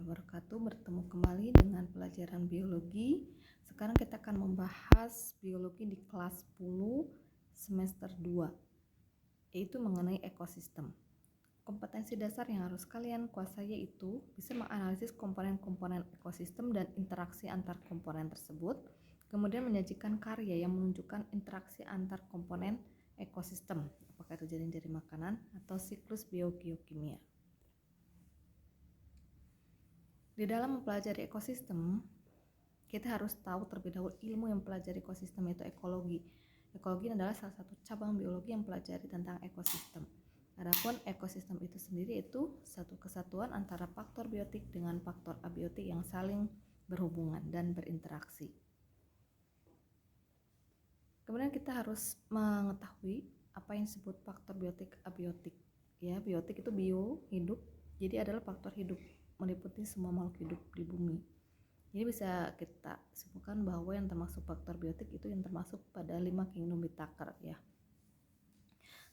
wabarakatuh. Bertemu kembali dengan pelajaran biologi. Sekarang kita akan membahas biologi di kelas 10 semester 2, yaitu mengenai ekosistem. Kompetensi dasar yang harus kalian kuasai yaitu bisa menganalisis komponen-komponen ekosistem dan interaksi antar komponen tersebut, kemudian menyajikan karya yang menunjukkan interaksi antar komponen ekosistem, apakah itu jaring-jaring makanan atau siklus biogeokimia. Di dalam mempelajari ekosistem, kita harus tahu terlebih dahulu ilmu yang mempelajari ekosistem, yaitu ekologi. Ekologi adalah salah satu cabang biologi yang mempelajari tentang ekosistem. Adapun ekosistem itu sendiri itu satu kesatuan antara faktor biotik dengan faktor abiotik yang saling berhubungan dan berinteraksi. Kemudian kita harus mengetahui apa yang disebut faktor biotik abiotik. Ya, biotik itu bio, hidup, jadi adalah faktor hidup meliputi semua makhluk hidup di bumi. Jadi bisa kita sebutkan bahwa yang termasuk faktor biotik itu yang termasuk pada 5 kingdom Whittaker ya.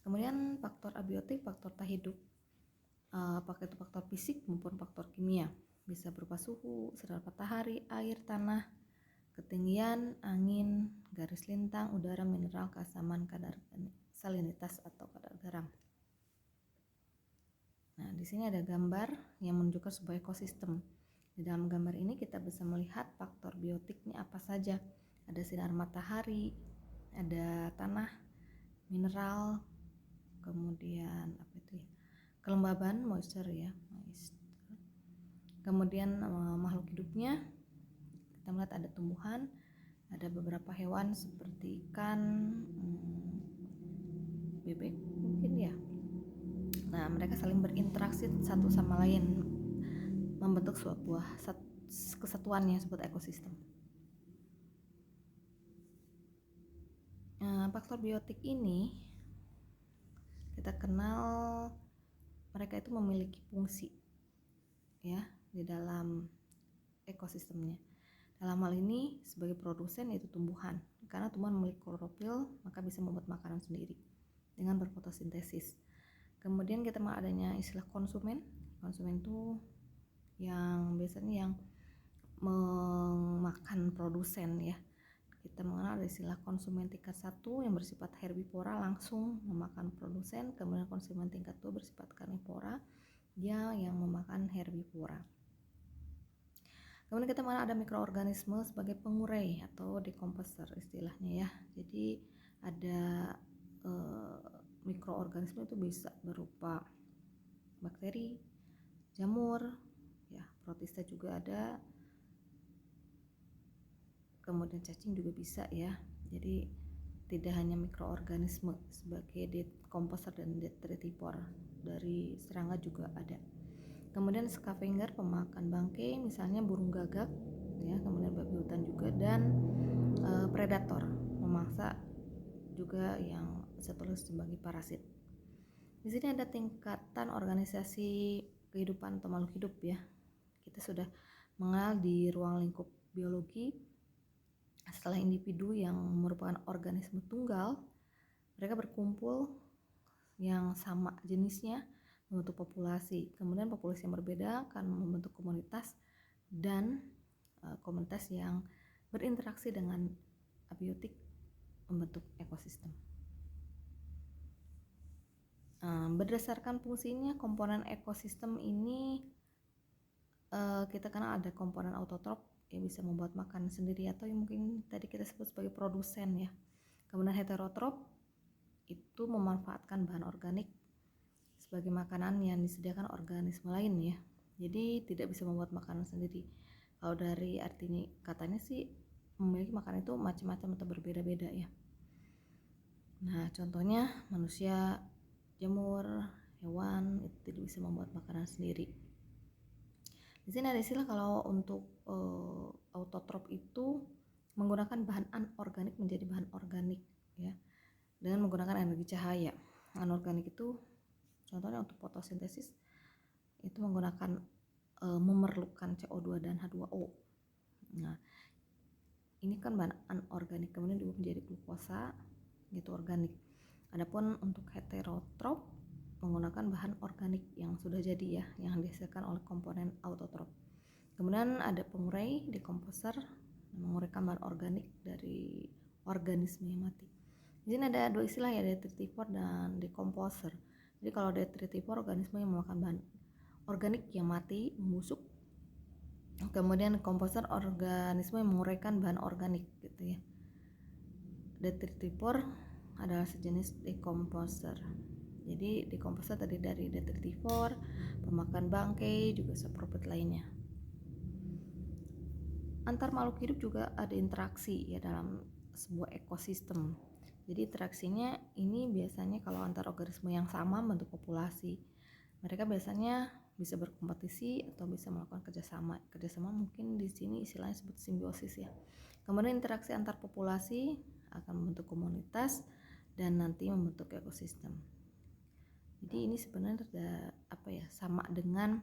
Kemudian faktor abiotik, faktor tak hidup, apakah itu faktor fisik maupun faktor kimia, bisa berupa suhu, sinar matahari, air, tanah, ketinggian, angin, garis lintang, udara, mineral, keasaman, kadar salinitas atau kadar garam. Nah, di sini ada gambar yang menunjukkan sebuah ekosistem. Di dalam gambar ini kita bisa melihat faktor biotiknya apa saja. Ada sinar matahari, ada tanah, mineral, kemudian kelembaban, moisture ya, kemudian makhluk hidupnya. Kita melihat ada tumbuhan, ada beberapa hewan seperti ikan, bebek mungkin ya. Nah, mereka saling berinteraksi satu sama lain, membentuk sebuah kesatuan yang disebut ekosistem. Faktor biotik ini kita kenal mereka itu memiliki fungsi ya di dalam ekosistemnya. Dalam hal ini sebagai produsen yaitu tumbuhan, karena tumbuhan memiliki klorofil maka bisa membuat makanan sendiri dengan berfotosintesis. Kemudian kita mengenal adanya istilah konsumen. Konsumen itu yang biasanya yang memakan produsen ya. Kita mengenal ada istilah konsumen tingkat 1 yang bersifat herbivora langsung memakan produsen, kemudian konsumen tingkat 2 bersifat karnivora, dia yang memakan herbivora. Kemudian kita mengenal ada mikroorganisme sebagai pengurai atau decomposer istilahnya ya. Jadi ada mikroorganisme itu bisa berupa bakteri, jamur, ya, protista juga ada, kemudian cacing juga bisa ya. Jadi tidak hanya mikroorganisme sebagai decomposer dan detritivor, dari serangga juga ada. Kemudian scavenger, pemakan bangkai, misalnya burung gagak ya, kemudian babi hutan juga, dan predator, memangsa juga yang seterus sebagai parasit. Di sini ada tingkatan organisasi kehidupan atau makhluk hidup ya. Kita sudah mengenal di ruang lingkup biologi, setelah individu yang merupakan organisme tunggal, mereka berkumpul yang sama jenisnya membentuk populasi. Kemudian populasi yang berbeda akan membentuk komunitas dan komunitas yang berinteraksi dengan abiotik membentuk ekosistem. Berdasarkan fungsinya komponen ekosistem ini kita kenal ada komponen autotrof yang bisa membuat makanan sendiri atau yang mungkin tadi kita sebut sebagai produsen ya. Kemudian heterotrof itu memanfaatkan bahan organik sebagai makanan yang disediakan organisme lain ya. Jadi tidak bisa membuat makanan sendiri. Kalau dari artinya katanya sih memiliki makanan itu macam-macam atau berbeda-beda ya. Nah, contohnya manusia, jamur, hewan itu tidak bisa membuat makanan sendiri. Di sini ada istilah kalau untuk autotrof itu menggunakan bahan anorganik menjadi bahan organik ya, dengan menggunakan energi cahaya. Anorganik itu contohnya untuk fotosintesis itu menggunakan memerlukan CO2 dan H2O. Nah, ini kan bahan anorganik, kemudian diubah menjadi glukosa, itu organik. Adapun untuk heterotrof menggunakan bahan organik yang sudah jadi ya, yang dihasilkan oleh komponen autotrof. Kemudian ada pengurai, decomposer, menguraikan bahan organik dari organisme yang mati. Di sini ada dua istilah ya, detritivore dan decomposer. Jadi kalau detritivore organisme yang memakan bahan organik yang mati, membusuk. Kemudian decomposer organisme yang menguraikan bahan organik gitu ya. Detritivore adalah sejenis decomposer. Jadi decomposer tadi dari detritivore, pemakan bangkai, juga sapropod lainnya. Antar makhluk hidup juga ada interaksi ya dalam sebuah ekosistem. Jadi interaksinya ini biasanya kalau antar organisme yang sama bentuk populasi, mereka biasanya bisa berkompetisi atau bisa melakukan kerjasama. Kerjasama mungkin di sini istilahnya sebut simbiosis ya. Kemudian interaksi antar populasi akan membentuk komunitas dan nanti membentuk ekosistem. Jadi ini sebenarnya sama dengan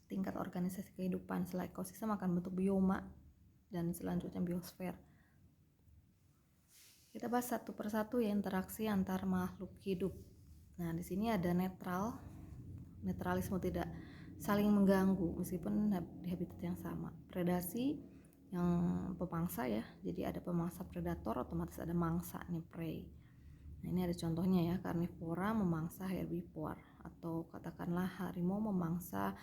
tingkat organisasi kehidupan. Setelah ekosistem akan bentuk bioma dan selanjutnya biosfer. Kita bahas satu persatu ya interaksi antar makhluk hidup. Nah, di sini ada netral. Netralisme, tidak saling mengganggu meskipun di habitat yang sama. Predasi yang pemangsa ya. Jadi ada pemangsa predator, otomatis ada mangsanya prey. Nah, ini ada contohnya ya, karnivora memangsa herbivore atau katakanlah harimau memangsa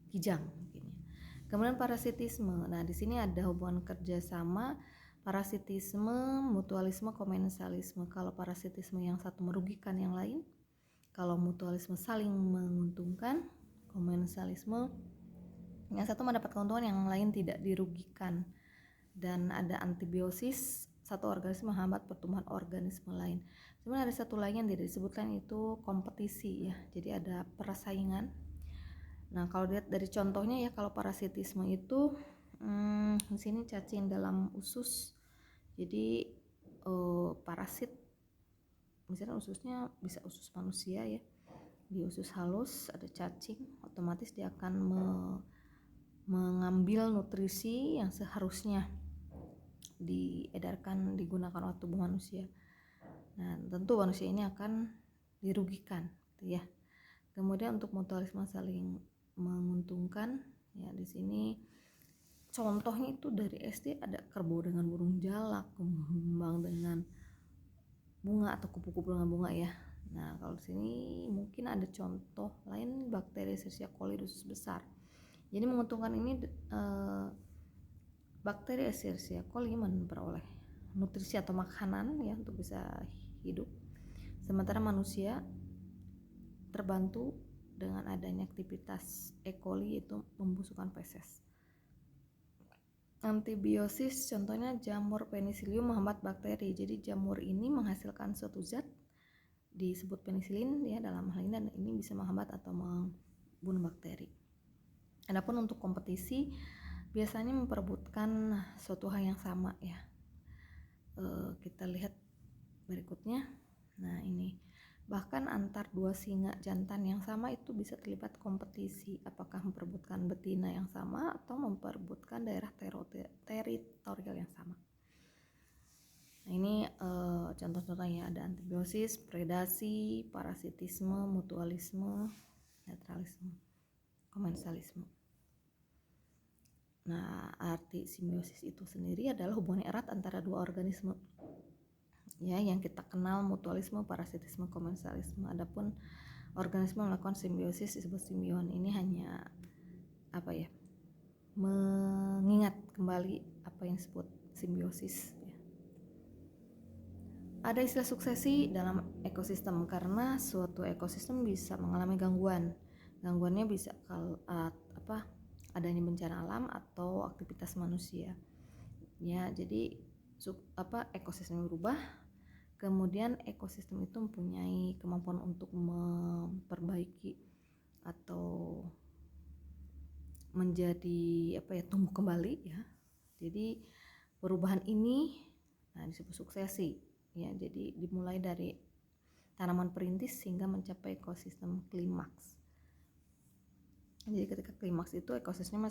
kijang mungkin ya. Kemudian parasitisme. Nah, di sini ada hubungan kerjasama parasitisme, mutualisme, komensalisme. Kalau parasitisme yang satu merugikan yang lain, kalau mutualisme saling menguntungkan, komensalisme yang satu mendapat keuntungan yang lain tidak dirugikan. Dan ada antibiosis, satu organisme menghambat pertumbuhan organisme lain. Sebenarnya ada satu lagi yang tidak disebutkan, itu kompetisi ya. Jadi ada persaingan. Nah, kalau lihat dari contohnya ya, kalau parasitisme itu di sini cacing dalam usus. Jadi parasit, misalnya ususnya bisa usus manusia ya, di usus halus ada cacing, otomatis dia akan mengambil nutrisi yang seharusnya diedarkan digunakan oleh tubuh manusia. Nah, tentu manusia ini akan dirugikan gitu ya. Kemudian untuk mutualisme saling menguntungkan ya, di sini contohnya itu dari SD ada kerbau dengan burung jalak, kembang dengan bunga atau kupu-kupu dengan bunga ya. Nah, kalau di sini mungkin ada contoh lain, bakteri Escherichia coli usus besar. Jadi menguntungkan ini bakteri Escherichia coli memperoleh nutrisi atau makanan ya untuk bisa hidup. Sementara manusia terbantu dengan adanya aktivitas E. coli, yaitu pembusukan feses. Antibiosis contohnya jamur penicillium menghambat bakteri. Jadi jamur ini menghasilkan suatu zat disebut penisilin ya dalam hal ini, dan ini bisa menghambat atau membunuh bakteri. Adapun untuk kompetisi biasanya memperebutkan suatu hal yang sama ya. Kita lihat berikutnya. Nah, ini bahkan antar dua singa jantan yang sama itu bisa terlibat kompetisi, apakah memperebutkan betina yang sama atau memperebutkan daerah teritorial yang sama. Nah, ini contoh-contohnya ada antibiosis, predasi, parasitisme, mutualisme, netralisme, komensalisme. Nah, arti simbiosis itu sendiri adalah hubungan erat antara dua organisme ya, yang kita kenal mutualisme, parasitisme, komensalisme. Adapun organisme melakukan simbiosis disebut simbion. Ini hanya mengingat kembali apa yang disebut simbiosis ya. Ada istilah suksesi dalam ekosistem karena suatu ekosistem bisa mengalami gangguan. Gangguannya bisa adanya bencana alam atau aktivitas manusia ya. Jadi ekosistem berubah, kemudian ekosistem itu mempunyai kemampuan untuk memperbaiki atau menjadi tumbuh kembali ya. Jadi perubahan ini disebut suksesi ya. Jadi dimulai dari tanaman perintis hingga mencapai ekosistem klimaks. Jadi ketika klimaks itu ekosistemnya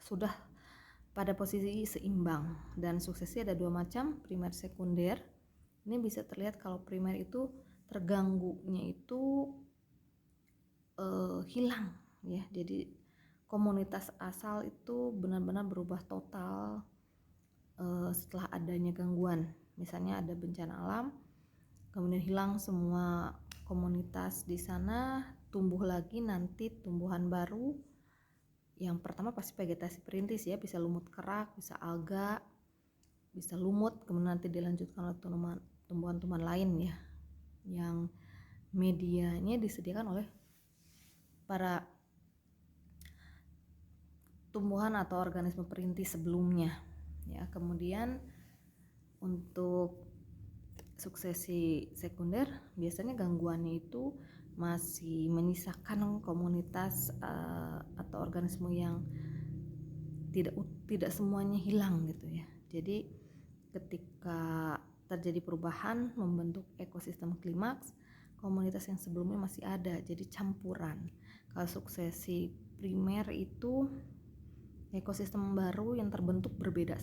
sudah pada posisi seimbang. Dan suksesi ada dua macam, primer sekunder. Ini bisa terlihat kalau primer itu terganggunya itu hilang ya. Jadi komunitas asal itu benar-benar berubah total setelah adanya gangguan. Misalnya ada bencana alam, kemudian hilang semua komunitas di sana, tumbuh lagi nanti tumbuhan baru. Yang pertama pasti vegetasi perintis ya, bisa lumut kerak, bisa alga, bisa lumut, kemudian nanti dilanjutkan oleh tumbuhan-tumbuhan lain ya, yang medianya disediakan oleh para tumbuhan atau organisme perintis sebelumnya ya. Kemudian untuk suksesi sekunder biasanya gangguannya itu masih menyisakan komunitas atau organisme yang tidak semuanya hilang gitu ya. Jadi ketika terjadi perubahan membentuk ekosistem klimaks, komunitas yang sebelumnya masih ada, jadi campuran. Kalau suksesi primer itu ekosistem baru yang terbentuk berbeda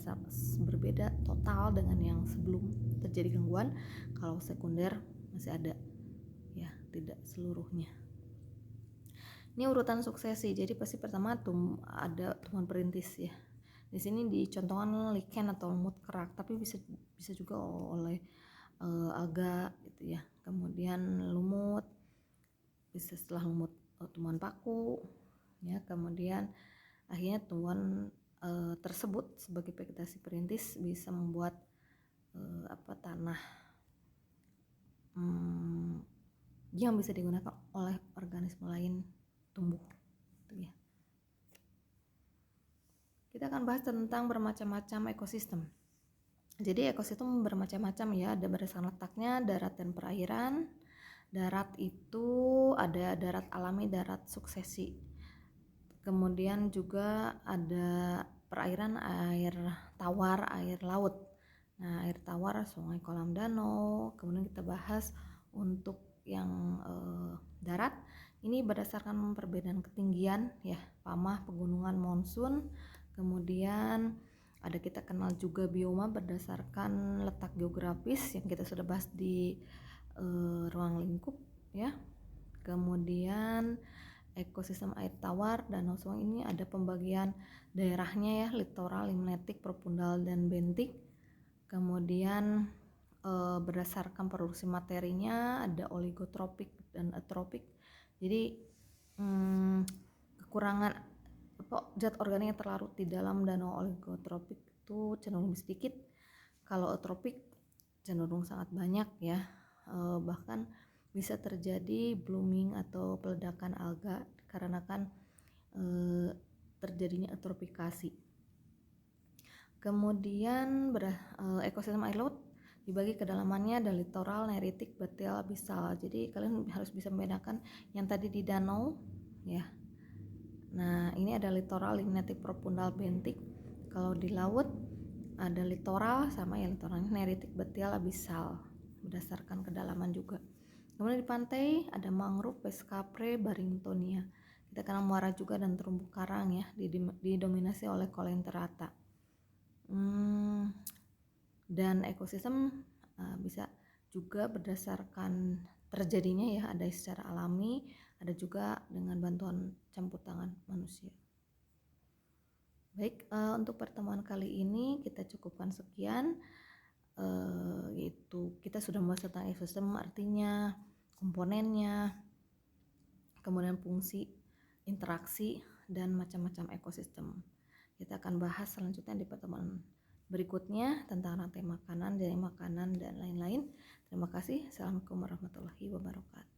total dengan yang sebelum terjadi gangguan. Kalau sekunder masih ada ya, tidak seluruhnya. Ini urutan suksesi, jadi pasti pertama ada tumbuhan perintis ya. Di sini dicontohkan lichen atau lumut kerak, tapi bisa juga oleh alga gitu ya. Kemudian lumut, bisa setelah lumut tumbuhan paku ya. Kemudian akhirnya tumbuhan tersebut sebagai vegetasi perintis bisa membuat tanah yang bisa digunakan oleh organisme lain tumbuh gitu ya. Kita akan bahas tentang bermacam-macam ekosistem. Jadi ekosistem bermacam-macam ya, ada berdasarkan letaknya, darat dan perairan. Darat itu ada darat alami, darat suksesi. Kemudian juga ada perairan, air tawar, air laut. Nah, air tawar sungai, kolam, danau. Kemudian kita bahas untuk yang darat, ini berdasarkan perbedaan ketinggian ya, pamah, pegunungan, monsun. Kemudian ada kita kenal juga bioma berdasarkan letak geografis yang kita sudah bahas di ruang lingkup ya. Kemudian ekosistem air tawar danau sungai ini ada pembagian daerahnya ya, litoral, limnetik, perpundal dan bentik. Kemudian berdasarkan produksi materinya ada oligotropik dan atropik. Jadi kekurangan zat organik yang terlarut di dalam danau oligotropik itu cenderung lebih sedikit. Kalau atropik cenderung sangat banyak ya, bahkan bisa terjadi blooming atau peledakan alga karena kan terjadinya eutrofikasi. Kemudian ekosistem air laut dibagi kedalamannya ada litoral, neritik, betial, abisal. Jadi kalian harus bisa membedakan yang tadi di danau ya. Nah, ini ada litoral, limnetik, perpundal, bentik. Kalau di laut ada litoral sama ya, litoral, neritik, betial, abisal berdasarkan kedalaman juga. Kemudian di pantai ada mangrove, pescapre, Barringtonia. Kita kenal muara juga dan terumbu karang ya, didominasi oleh coleontherata. Dan ekosistem bisa juga berdasarkan terjadinya ya, ada secara alami, ada juga dengan bantuan campur tangan manusia. Baik, untuk pertemuan kali ini kita cukupkan sekian. Yaitu kita sudah membahas tentang ekosistem, artinya komponennya, kemudian fungsi, interaksi, dan macam-macam ekosistem. Kita akan bahas selanjutnya di pertemuan berikutnya tentang rantai makanan, jaringan makanan, dan lain-lain. Terima kasih. Assalamualaikum warahmatullahi wabarakatuh.